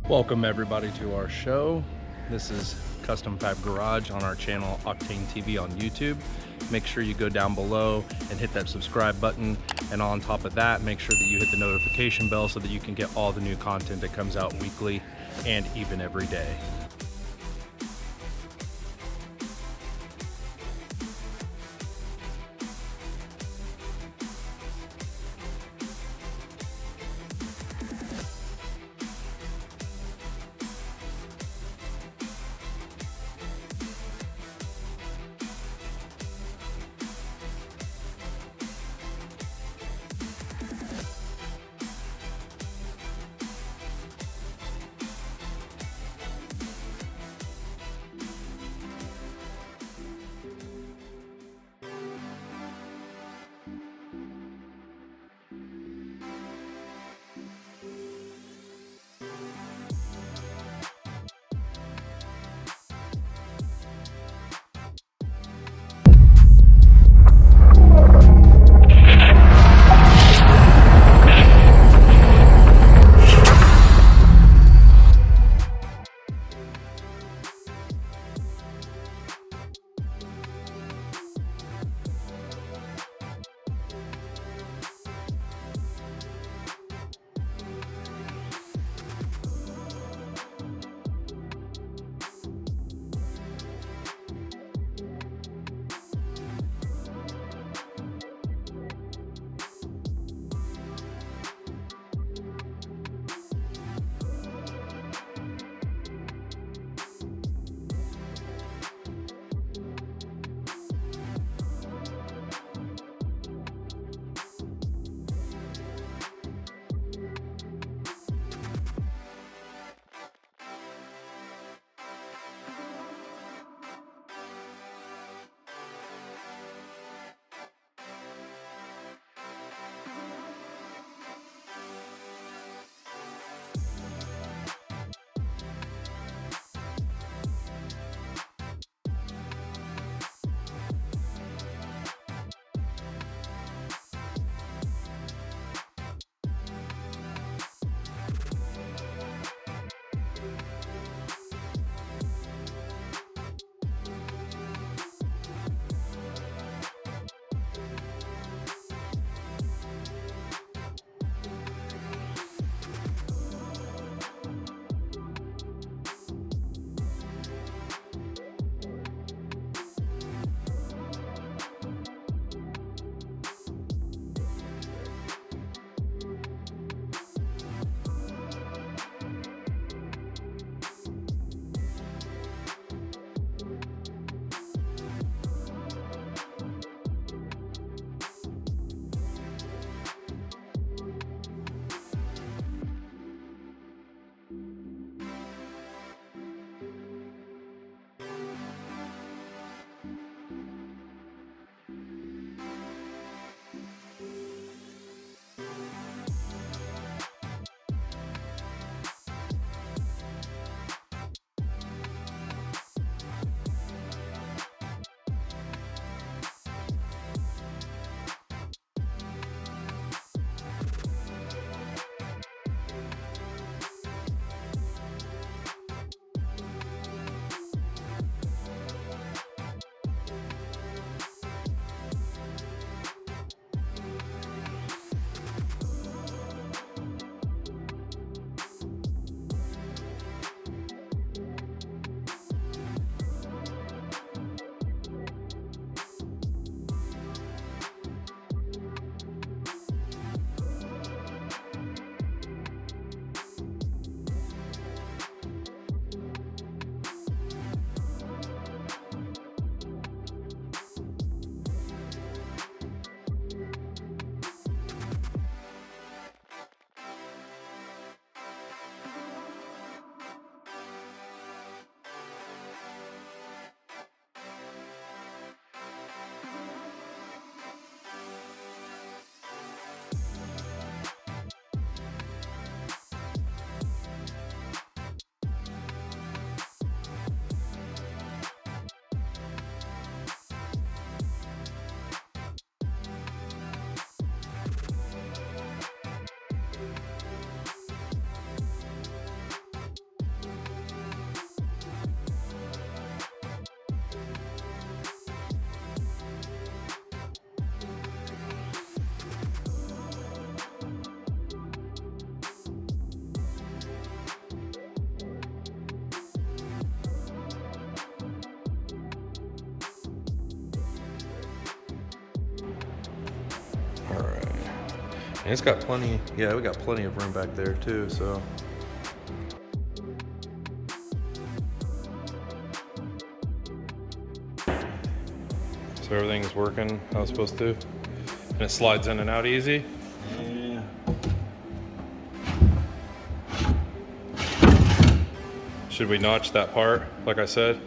Welcome everybody to our show. This is Custom Fab Garage on our channel Octane TV on YouTube. Make sure you go down below and hit that subscribe button, and on top of that, make sure that you hit the notification bell so that you can get all the new content that comes out weekly and even every day. And it's got plenty, yeah, we got plenty of room back there too, so. So everything's working how it's supposed to. And it slides in and out easy. Yeah. Should we notch that part, like I said?